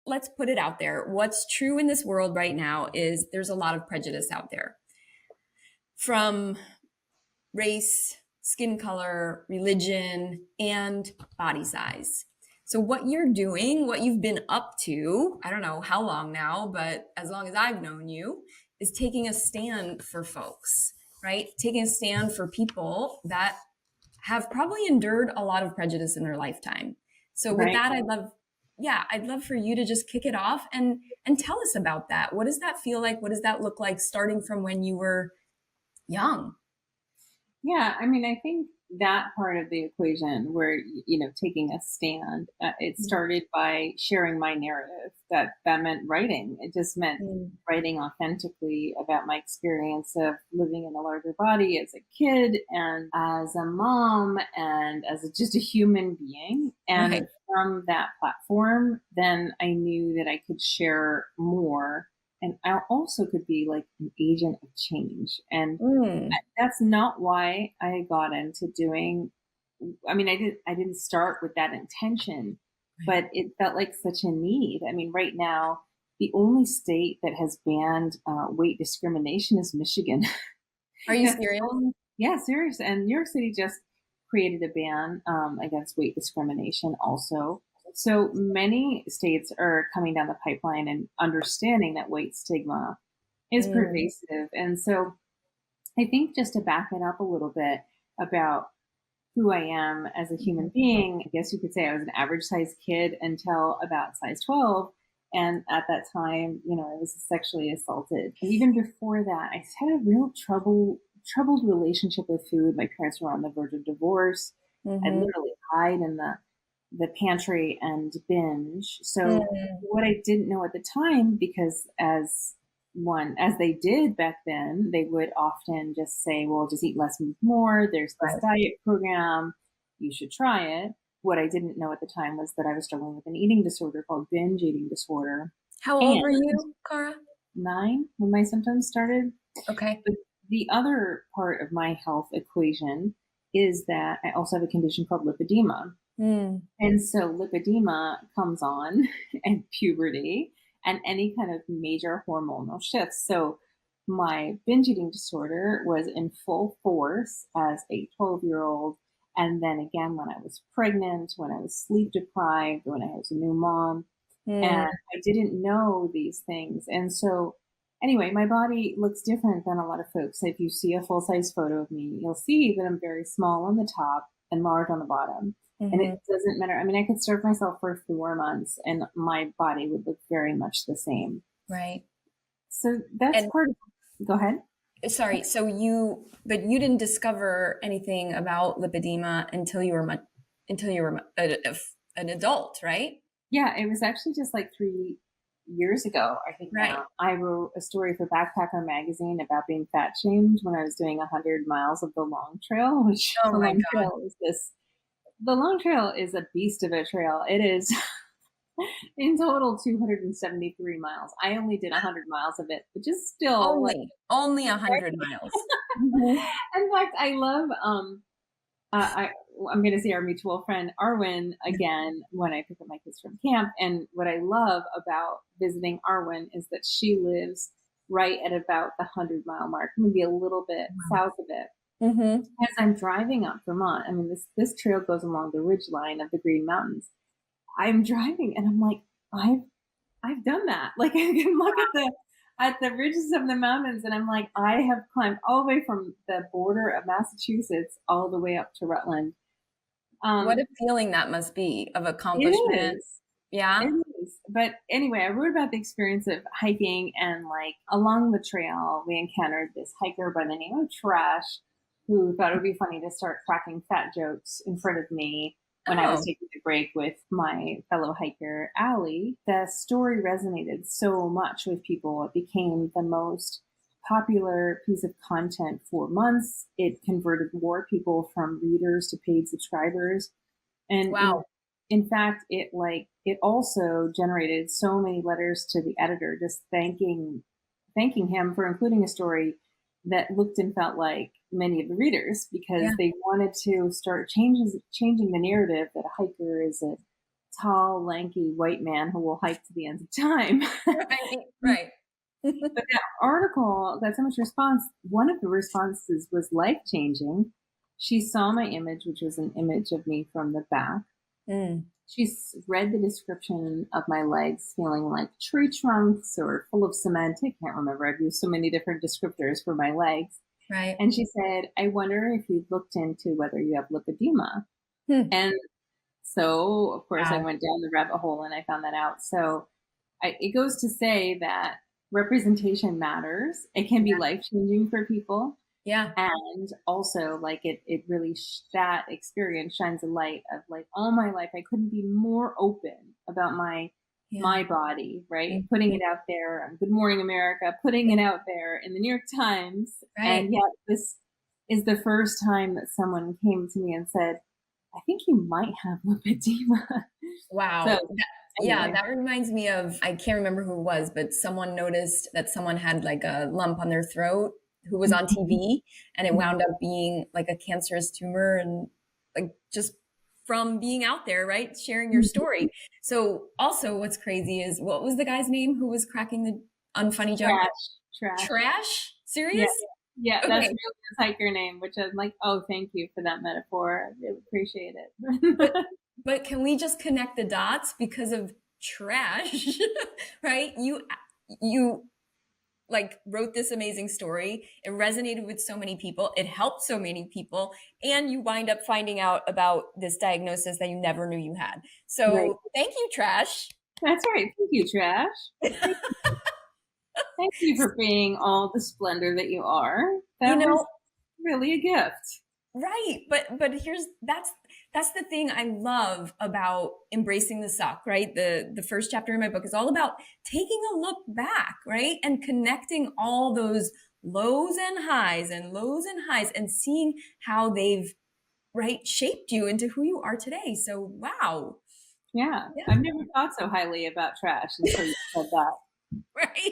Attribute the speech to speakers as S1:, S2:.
S1: let's put it out there. What's true in this world right now is there's a lot of prejudice out there, from race, skin color, religion, and body size. So what you're doing, what you've been up to, I don't know how long now, but as long as I've known you, is taking a stand for folks, right? Taking a stand for people that have probably endured a lot of prejudice in their lifetime. So with
S2: Right.
S1: that, I'd love for you to just kick it off and tell us about that. What does that feel like? What does that look like starting from when you were young?
S2: Yeah, I mean, I think that part of the equation where, taking a stand, it started by sharing my narrative. That meant writing. It just meant
S1: Mm.
S2: writing authentically about my experience of living in a larger body as a kid and as a mom and as just a human being.
S1: Right.
S2: And from that platform, then I knew that I could share more. And I also could be like an agent of change. And
S1: Mm.
S2: that's not why I got into doing. I mean, I didn't start with that intention,
S1: Right.
S2: but it felt like such a need. I mean, right now, the only state that has banned weight discrimination is Michigan.
S1: Are you
S2: That's the
S1: serious?
S2: yeah, serious. And New York City just created a ban against weight discrimination also. So many states are coming down the pipeline and understanding that weight stigma is
S1: Mm.
S2: pervasive. And so I think just to back it up a little bit about who I am as a human being, I guess you could say I was an average sized kid until about size 12. And at that time, I was sexually assaulted. And even before that, I had a real troubled relationship with food. My parents were on the verge of divorce. I
S1: Mm-hmm.
S2: literally hide in the pantry and binge. So
S1: Mm.
S2: what I didn't know at the time, because as they did back then, they would often just say, well, just eat less, move more. There's this
S1: Right.
S2: diet program. You should try it. What I didn't know at the time was that I was struggling with an eating disorder called binge eating disorder.
S1: How old
S2: And
S1: were you, Cara?
S2: 9 when my symptoms started.
S1: Okay.
S2: But the other part of my health equation is that I also have a condition called lipedema.
S1: Mm.
S2: And so lipedema comes on at puberty and any kind of major hormonal shifts. So my binge eating disorder was in full force as a 12-year-old. And then again, when I was pregnant, when I was sleep deprived, when I was a new mom, and
S1: Mm.
S2: I didn't know these things. And so anyway, my body looks different than a lot of folks. If you see a full size photo of me, you'll see that I'm very small on the top and large on the bottom. And
S1: Mm-hmm.
S2: it doesn't matter. I mean, I could starve myself for 4 months and my body would look very much the same.
S1: Right.
S2: So that's
S1: And
S2: part of, go ahead.
S1: sorry, but you didn't discover anything about lipedema until you were an adult, right?
S2: Yeah, it was actually just like 3 years ago, I think
S1: Right.
S2: now. I wrote a story for Backpacker magazine about being fat shamed when I was doing 100 miles of the long trail, which
S1: Oh my God.
S2: the long trail is a beast of a trail. It is in total 273 miles. I only did 100 miles of it, which is still like,
S1: Only 100 miles. Hmm.
S2: in fact, I love, I'm going to see our mutual friend Arwen again when I pick up my kids from camp. And what I love about visiting Arwen is that she lives right at about the 100-mile mark, maybe a little bit south of it.
S1: Hmm.
S2: As I'm driving up Vermont, I mean, this trail goes along the ridge line of the Green Mountains. I'm driving and I'm like, I've done that. Like I can look at the ridges of the mountains and I'm like, I have climbed all the way from the border of Massachusetts all the way up to Rutland.
S1: What a
S2: Um,
S1: feeling that must be of
S2: it
S1: accomplishment.
S2: is.
S1: Yeah.
S2: It is. But anyway, I wrote about the experience of hiking and like along the trail, we encountered this hiker by the name of Trash who thought it would be funny to start cracking fat jokes in front of me when I was
S1: Oh,
S2: taking a break with my fellow hiker, Allie. The story resonated so much with people. It became the most popular piece of content for months. It converted more people from readers to paid subscribers. And
S1: wow.
S2: in fact, it also generated so many letters to the editor just thanking him for including a story that looked and felt like many of the readers
S1: Yeah.
S2: because they wanted to start changing the narrative that a hiker is a tall, lanky white man who will hike to the ends of time.
S1: Right, right.
S2: But that article got so much response. One of the responses was life changing. She saw my image, which was an image of me from the back.
S1: Mm,
S2: She read the description of my legs feeling like tree trunks or full of cement. I can't remember. I've used so many different descriptors for my legs.
S1: right.
S2: And she said, I wonder if you've looked into whether you have lipedema.
S1: Hmm.
S2: And so, of course, I
S1: Wow.
S2: went down the rabbit hole and I found that out. So it goes to say that representation matters. It can be life changing for people.
S1: Yeah.
S2: And also, like, it really, that experience shines a light of, like, all my life, I couldn't be more open about
S1: Yeah.
S2: my body, right?
S1: Right.
S2: Putting it out there on Good Morning America, putting it out there in the New York Times.
S1: Right.
S2: And yet this is the first time that someone came to me and said, I think you might have lipedema.
S1: Wow.
S2: So
S1: Yeah,
S2: anyway,
S1: that reminds me of, I can't remember who it was, but someone noticed that someone had like a lump on their throat who was on TV, and it wound up being like a cancerous tumor, and like just from being out there, right? Sharing your story. So also what's crazy is, what was the guy's name who was cracking the unfunny joke?
S2: trash.
S1: Trash?
S2: Yeah.
S1: Serious?
S2: Yeah, that's
S1: Okay.
S2: really his hiker name, which I'm like, oh, thank you for that metaphor. I really appreciate
S1: But
S2: it.
S1: but can we just connect the dots because of trash, right? You like wrote this amazing story. It resonated with so many people. It helped so many people, and you wind up finding out about this diagnosis that you never knew you had.
S2: Right.
S1: So thank you, trash.
S2: That's right. Thank you, Trash. Thank you for being all the splendor that you are.
S1: You
S2: That was
S1: know,
S2: really a gift.
S1: right. But here's that's the thing I love about embracing the suck, right? The first chapter in my book is all about taking a look back, right? And connecting all those lows and highs and lows and highs and seeing how they've right shaped you into who you are today. So wow.
S2: Yeah.
S1: Yeah,
S2: I've never thought so highly about Trash until you said that.
S1: right.